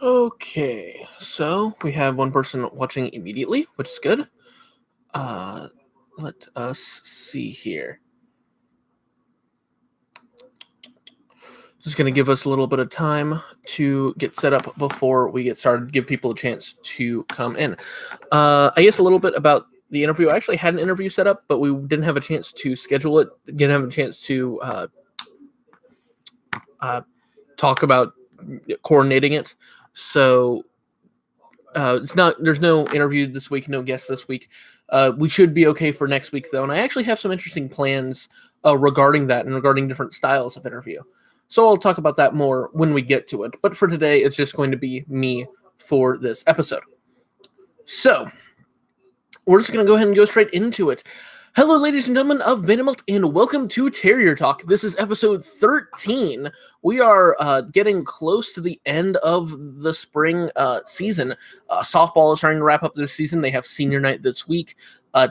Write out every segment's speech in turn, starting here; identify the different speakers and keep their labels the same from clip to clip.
Speaker 1: Okay, so we have one person watching immediately, which is good. Uh, let us see here. Just going to give us a little bit of time to get set up before we get started, give people a chance to come in. I guess a little bit about the interview. I actually had an interview set up, but we didn't have a chance to schedule it, didn't have a chance to talk about coordinating it. So there's no interview this week, no guests this week. We should be okay for next week though, and I actually have some interesting plans regarding that and regarding different styles of interview. So I'll talk about that more when we get to it. But for today, it's just going to be me for this episode. So we're just going to go ahead and go straight into it. Hello, ladies and gentlemen of Vanderbilt, and welcome to Terrier Talk. This is episode 13. We are getting close to the end of the spring season. Softball is starting to wrap up their season. They have senior night this week.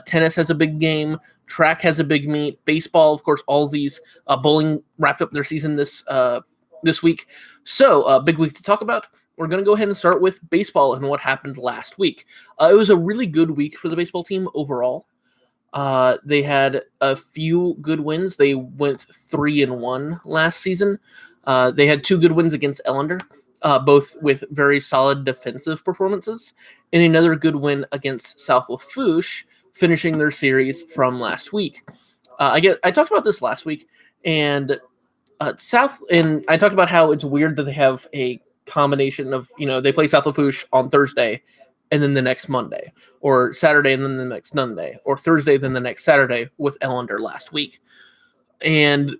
Speaker 1: Tennis has a big game. Track has a big meet. Baseball, of course, all these. Bowling wrapped up their season this week. So, big week to talk about. We're going to go ahead and start with baseball and what happened last week. It was a really good week for the baseball team overall. They had a few good wins. They went 3-1 last season. They had 2 good wins against Ellender, both with very solid defensive performances, and another good win against South Lafourche, finishing their series from last week. I talked about this last week, and I talked about how it's weird that they have a combination of, they play South Lafourche on Thursday and then the next Monday, or Saturday and then the next Monday, or Thursday then the next Saturday with Ellender last week. And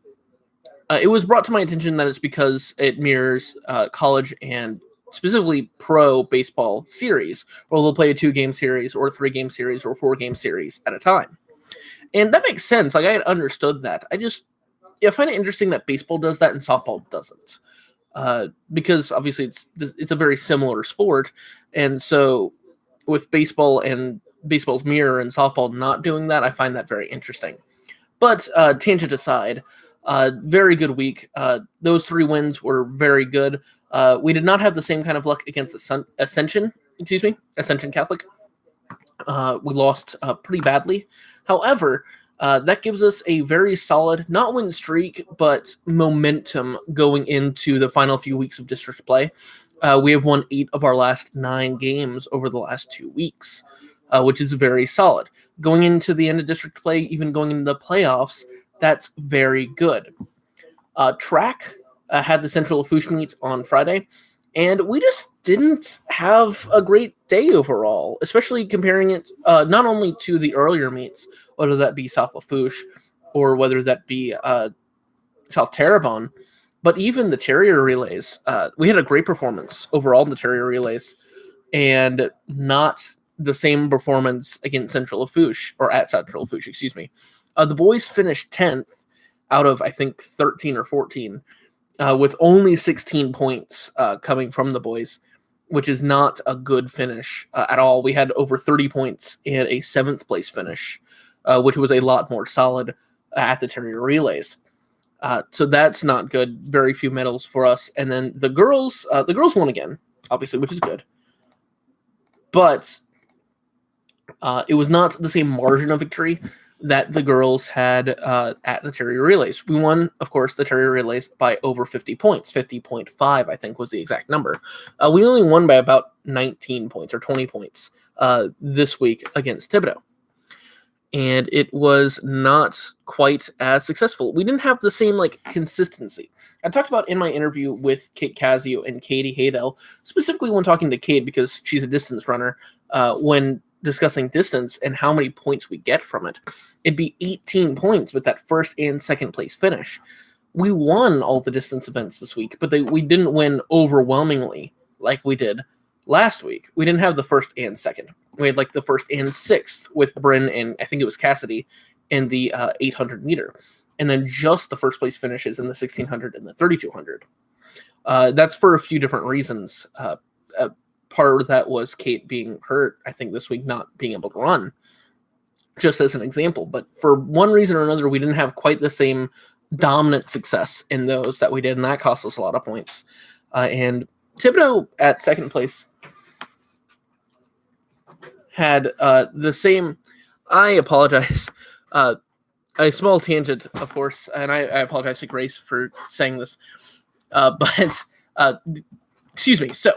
Speaker 1: it was brought to my attention that it's because it mirrors college and specifically pro baseball series, where they'll play a 2-game series or a 3-game series or 4-game series at a time. And that makes sense. Like, I had understood that. I find it interesting that baseball does that and softball doesn't. Because obviously it's a very similar sport. And so with baseball and baseball's mirror and softball not doing that, I find that very interesting. But tangent aside, very good week. Those 3 wins were very good. We did not have the same kind of luck against Ascension Catholic. We lost pretty badly. However, that gives us a very solid, not win streak, but momentum going into the final few weeks of district play. We have won 8 of our last 9 games over the last 2 weeks, which is very solid. Going into the end of district play, even going into the playoffs, that's very good. Track had the Central Lafourche meet on Friday, and we just didn't have a great day overall, especially comparing it not only to the earlier meets, whether that be South Lafourche or whether that be South Terrebonne, but even the Terrier relays. We had a great performance overall in the Terrier relays, and not the same performance against Central Lafourche, or at Central Lafourche, excuse me. The boys finished 10th out of, I think, 13 or 14, with only 16 points coming from the boys, which is not a good finish at all. We had over 30 points and a 7th place finish, which was a lot more solid at the Terrier relays. So that's not good. Very few medals for us. And then the girls won again, obviously, which is good. But it was not the same margin of victory that the girls had at the Terrier relays. We won, of course, the Terrier relays by over 50 points. 50.5, I think, was the exact number. We only won by about 19 points or 20 points this week against Thibodeau. And it was not quite as successful. We didn't have the same consistency. I talked about in my interview with Kate Casio and Katie Haydell, specifically when talking to Kate because she's a distance runner, when discussing distance and how many points we get from it. It'd be 18 points with that 1st and 2nd place finish. We won all the distance events this week, but we didn't win overwhelmingly like we did last week. We didn't have the 1st and 2nd. We had the 1st and 6th with Bryn and I think it was Cassidy in the 800 meter. And then just the 1st place finishes in the 1600 and the 3200. That's for a few different reasons. Part of that was Kate being hurt, I think, this week, not being able to run, just as an example. But for one reason or another, we didn't have quite the same dominant success in those that we did, and that cost us a lot of points. And Thibodeau at second place had the same. I apologize. A small tangent, of course, and I apologize to Grace for saying this. But excuse me. So,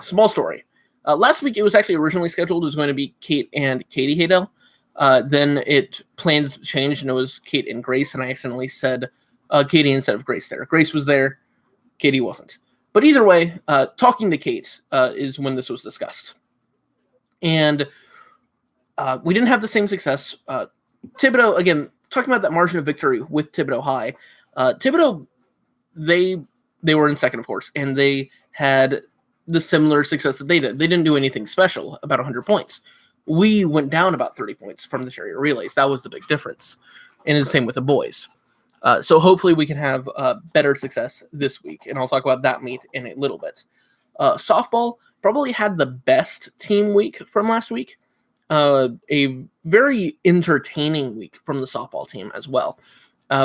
Speaker 1: small story. Last week, it was actually originally scheduled. It was going to be Kate and Katie Haydell. Then plans changed, and it was Kate and Grace, and I accidentally said Katie instead of Grace there. Grace was there. Katie wasn't. But either way, talking to Kate is when this was discussed. And we didn't have the same success. Thibodeau, again, talking about that margin of victory with Thibodeau High. Thibodeau, they were in second, of course, and they had the similar success that they did. They didn't do anything special, about 100 points. We went down about 30 points from the Terrier relays. That was the big difference. And it's the same with the boys. So hopefully we can have better success this week, and I'll talk about that meet in a little bit. Softball probably had the best team week from last week. A very entertaining week from the softball team as well.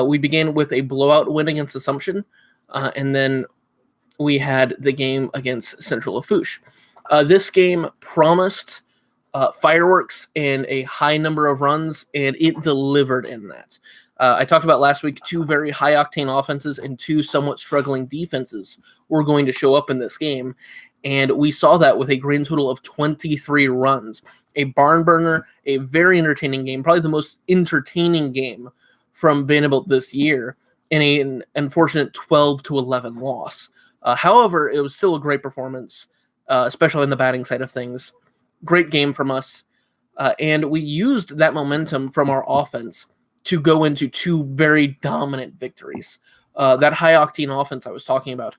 Speaker 1: We began with a blowout win against Assumption, and then we had the game against Central Lafourche. This game promised fireworks and a high number of runs, and it delivered in that. I talked about last week, 2 very high-octane offenses and 2 somewhat struggling defenses were going to show up in this game, and we saw that with a grand total of 23 runs. A barn burner, a very entertaining game, probably the most entertaining game from Vanderbilt this year, in an unfortunate 12-11 loss. However, it was still a great performance, especially on the batting side of things. Great game from us, and we used that momentum from our offense to go into 2 very dominant victories. That high-octane offense I was talking about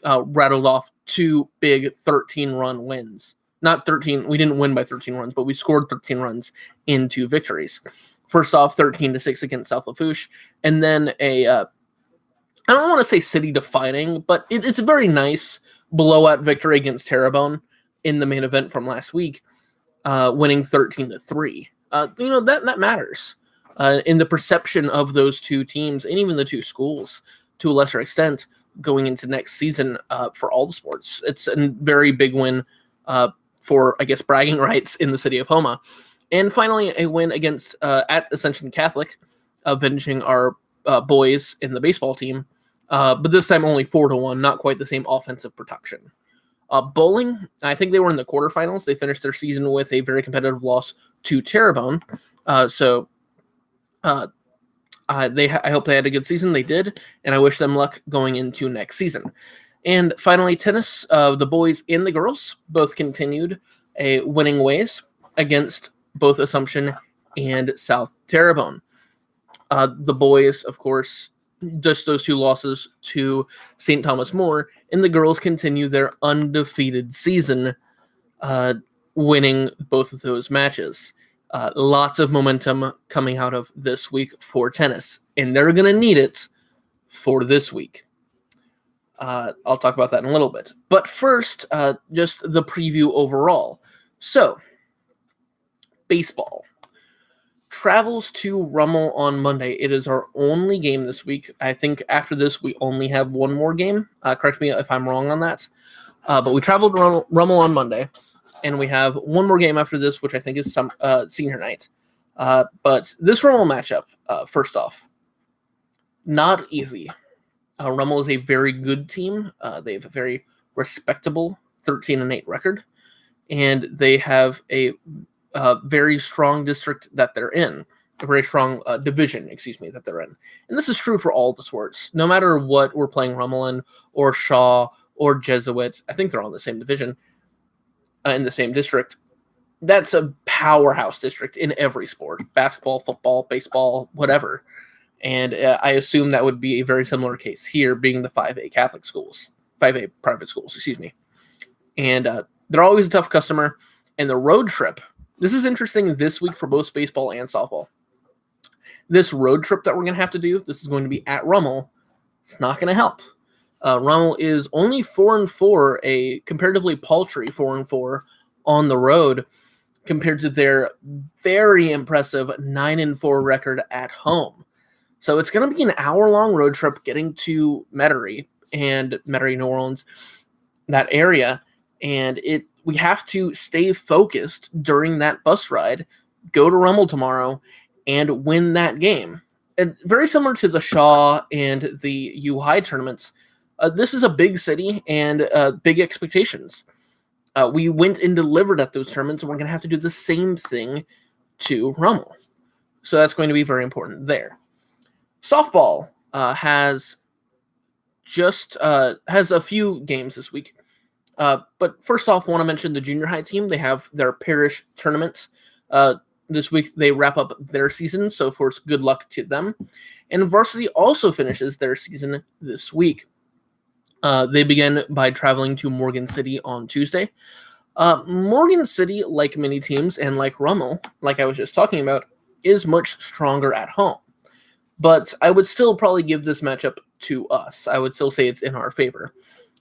Speaker 1: rattled off 2 big 13-run wins. Not 13, we didn't win by 13 runs, but we scored 13 runs in 2 victories. First off, 13-6 against South Lafourche, and then I don't want to say city-defining, but it's a very nice blowout victory against Terrebonne in the main event from last week, winning 13-3. That matters in the perception of those 2 teams and even the 2 schools to a lesser extent going into next season for all the sports. It's a very big win for, I guess, bragging rights in the city of Houma. And finally, a win against at Ascension Catholic, avenging our boys in the baseball team, but this time only 4-1, not quite the same offensive production. Bowling, I think they were in the quarterfinals. They finished their season with a very competitive loss to Terrebonne. I hope they had a good season. They did, and I wish them luck going into next season. And finally, tennis, the boys and the girls both continued winning ways against both Assumption and South Terrebonne. The boys, of course, just those 2 losses to St. Thomas More, and the girls continue their undefeated season, winning both of those matches. Lots of momentum coming out of this week for tennis, and they're going to need it for this week. I'll talk about that in a little bit. But first, just the preview overall. So, baseball travels to Rummel on Monday. It is our only game this week. I think after this, we only have one more game. Correct me if I'm wrong on that. But we traveled to Rummel on Monday, and we have one more game after this, which I think is some senior night. But this Rummel matchup, first off, not easy. Rummel is a very good team. They have a very respectable 13-8 record, and they have a very strong district that they're in, a very strong division, that they're in. And this is true for all the sports. No matter what we're playing Rummel in, or Shaw, or Jesuit, I think they're all in the same division, in the same district. That's a powerhouse district in every sport, basketball, football, baseball, whatever. And I assume that would be a very similar case here, being the 5A Catholic schools, 5A private schools, And they're always a tough customer. And the road trip, this is interesting this week for both baseball and softball. This road trip that we're going to have to do, this is going to be at Rummel. It's not going to help. Rummel is only 4-4, a comparatively paltry 4-4 on the road compared to their very impressive 9-4 record at home. So it's going to be an hour-long road trip getting to Metairie, New Orleans. that area, and we have to stay focused during that bus ride, go to Rummel tomorrow, and win that game. And very similar to the Shaw and the U High tournaments, this is a big city and big expectations. We went and delivered at those tournaments, and we're going to have to do the same thing to Rummel. So that's going to be very important there. Softball has a few games this week. But first off, I want to mention the junior high team. They have their parish tournament this week. They wrap up their season, so of course, good luck to them. And varsity also finishes their season this week. They begin by traveling to Morgan City on Tuesday. Morgan City, like many teams and like Rummel, like I was just talking about, is much stronger at home. But I would still probably give this matchup to us. I would still say it's in our favor.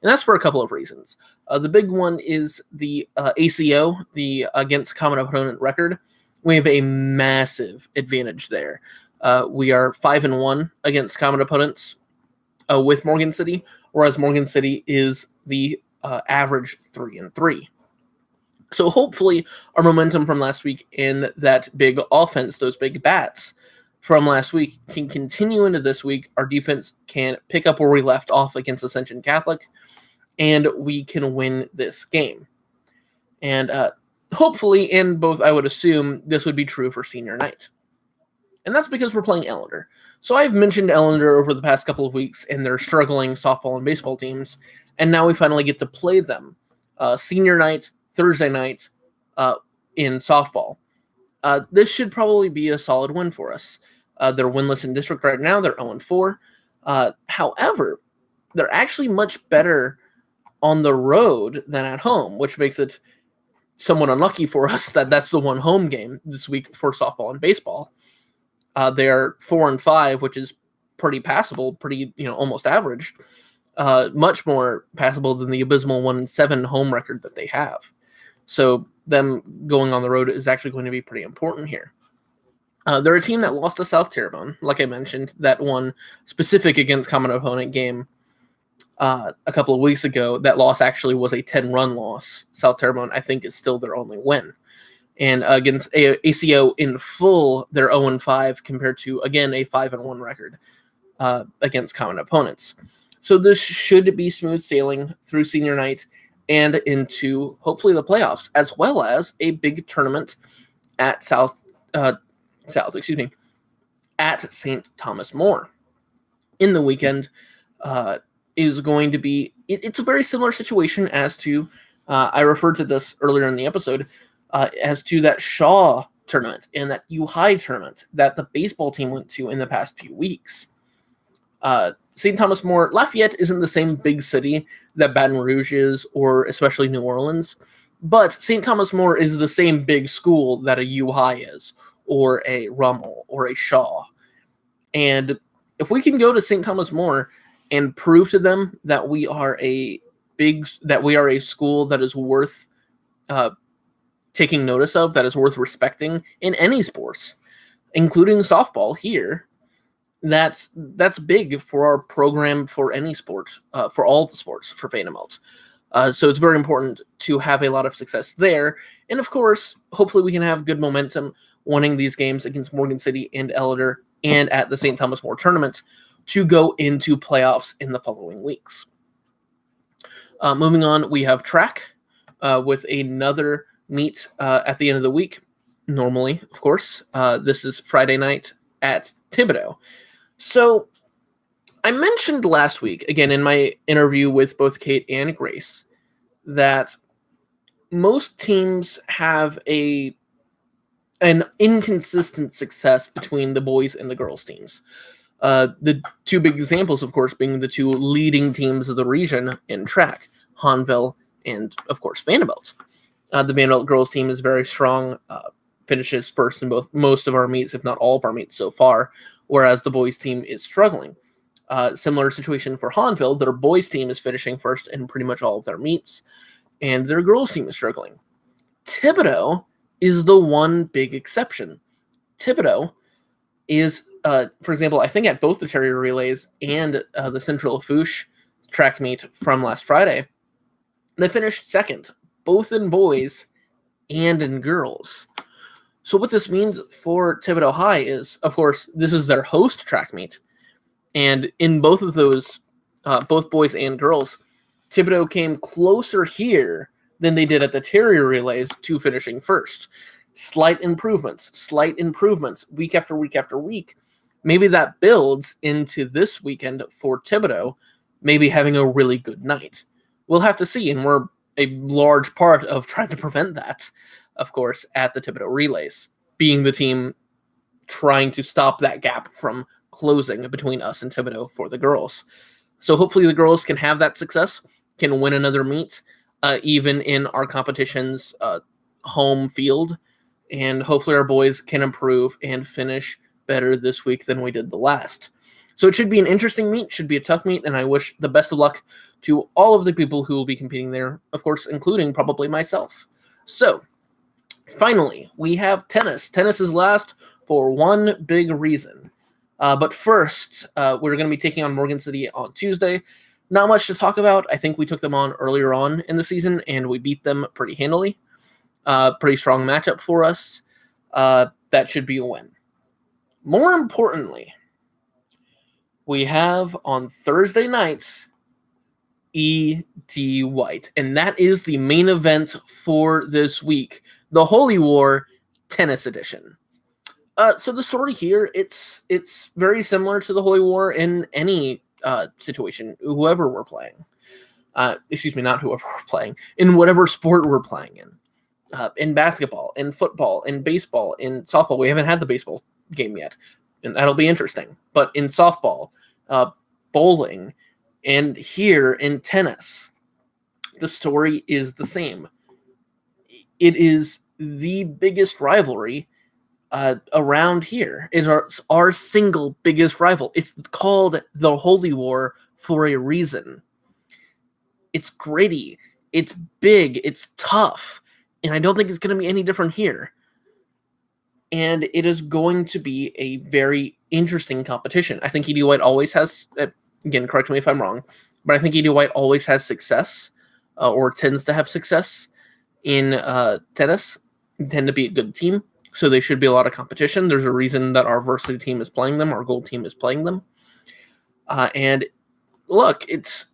Speaker 1: And that's for a couple of reasons. The big one is the ACO, the against common opponent record. We have a massive advantage there. We are 5-1 against common opponents with Morgan City, whereas Morgan City is the average 3-3. So hopefully our momentum from last week in that big offense, those big bats from last week, can continue into this week. Our defense can pick up where we left off against Ascension Catholic, and we can win this game. And hopefully, and both I would assume, this would be true for senior night. And that's because we're playing Ellender. So I've mentioned Ellender over the past couple of weeks and their struggling softball and baseball teams, and now we finally get to play them. Senior night, Thursday night in softball. This should probably be a solid win for us. They're winless in district right now. They're 0-4. However, they're actually much better on the road than at home, which makes it somewhat unlucky for us that that's the one home game this week for softball and baseball. They are 4-5, which is pretty passable, pretty, almost average. Much more passable than the abysmal 1-7 home record that they have. So them going on the road is actually going to be pretty important here. They're a team that lost to South Terrebonne, like I mentioned, that one specific against common opponent game a couple of weeks ago. That loss actually was a 10-run loss. South Terrebonne, I think, is still their only win. And against ACO in full, they're 0-5 compared to, again, a 5-1 record against common opponents. So this should be smooth sailing through senior night and into, hopefully, the playoffs, as well as a big tournament at at St. Thomas More in the weekend. Is going to be, it's a very similar situation as to, I referred to this earlier in the episode, as to that Shaw tournament and that U High tournament that the baseball team went to in the past few weeks. St. Thomas More, Lafayette isn't the same big city that Baton Rouge is, or especially New Orleans, but St. Thomas More is the same big school that a U High is, or a Rummel, or a Shaw. And if we can go to St. Thomas More and prove to them that we are a school that is worth taking notice of, that is worth respecting in any sports, including softball here, that's big for our program, for any sport, for all the sports, for Vanderbilt. So it's very important to have a lot of success there. And of course, hopefully we can have good momentum winning these games against Morgan City and Ellender and at the St. Thomas More tournament to go into playoffs in the following weeks. Moving on, we have track with another meet at the end of the week. Normally, of course, this is Friday night at Thibodaux. So I mentioned last week, again, in my interview with both Kate and Grace, that most teams have an inconsistent success between the boys and the girls teams. The two big examples, of course, being the two leading teams of the region in track, Hanville and, of course, Vanderbilt. The Vanderbilt girls team is very strong, finishes first in most of our meets, if not all of our meets so far, whereas the boys team is struggling. Similar situation for Hanville. Their boys team is finishing first in pretty much all of their meets, and their girls team is struggling. Thibodaux is the one big exception. Thibodaux is, for example, I think at both the Terrier relays and the Central Lafourche track meet from last Friday, They finished second, both in boys and in girls. So what this means for Thibodeau High is, of course, this is their host track meet. And in both of those, both boys and girls, Thibodeau came closer here than they did at the Terrier relays to finishing first. Slight improvements, week after week after week. Maybe that builds into this weekend for Thibodeau, maybe having a really good night. We'll have to see, and we're a large part of trying to prevent that, of course, at the Thibodeau relays, being the team trying to stop that gap from closing between us and Thibodeau for the girls. So hopefully the girls can have that success, can win another meet, even in our competition's home field, and hopefully our boys can improve and finish better this week than we did the last. So it should be an interesting meet, should be a tough meet, and I wish the best of luck to all of the people who will be competing there, of course, including probably myself. So, finally, we have tennis. Tennis is last for one big reason. But first, we're going to be taking on Morgan City on Tuesday. Not much to talk about. I think we took them on earlier on in the season, and we beat them pretty handily. Pretty strong matchup for us. That should be a win. More importantly, we have on Thursday nights E.D. White, and that is the main event for this week, the Holy War Tennis Edition. So the story here, it's very similar to the Holy War in any situation, whoever we're playing. Not whoever we're playing, in whatever sport we're playing in basketball, in football, in baseball, in softball. We haven't had the baseball game yet, and that'll be interesting. But in softball, bowling, and here in tennis, the story is the same. It is the biggest rivalry around here. It's our single biggest rival. It's called the Holy War for a reason. It's gritty, it's big, it's tough, and I don't think it's going to be any different here. And it is going to be a very interesting competition. I think E.D. White always has, again, correct me if I'm wrong, but I think E.D. White always has success, or tends to have success in tennis. They tend to be a good team, so there should be a lot of competition. There's a reason that our varsity team is playing them, our gold team is playing them. And look, it's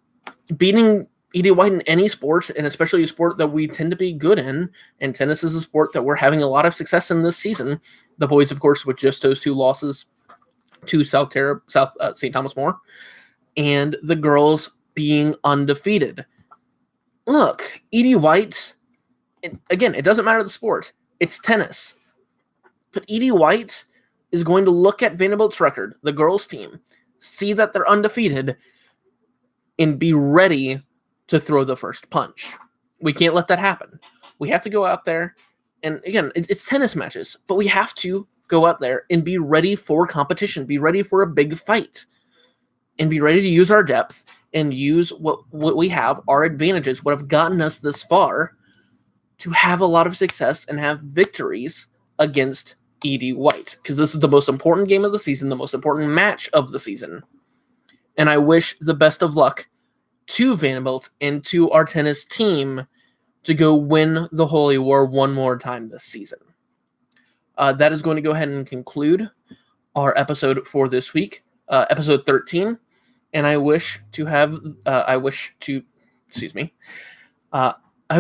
Speaker 1: beating E.D. White in any sport, and especially a sport that we tend to be good in, and tennis is a sport that we're having a lot of success in this season. The boys, of course, with just those two losses to South St. Thomas More, and the girls being undefeated. Look, E.D. White, again, it doesn't matter the sport. It's tennis. But E.D. White is going to look at Vanderbilt's record, the girls' team, see that they're undefeated, and be ready to throw the first punch. We can't let that happen. We have to go out there, and again, it's tennis matches, but we have to go out there and be ready for competition, be ready for a big fight, and be ready to use our depth and use what we have, our advantages, what have gotten us this far, to have a lot of success and have victories against E.D. White, because this is the most important game of the season, the most important match of the season. And I wish the best of luck to Vanderbilt and to our tennis team to go win the Holy War one more time this season. That is going to go ahead and conclude our episode for this week, episode 13. And I hope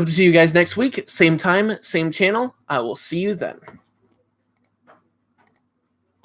Speaker 1: to see you guys next week. Same time, same channel. I will see you then.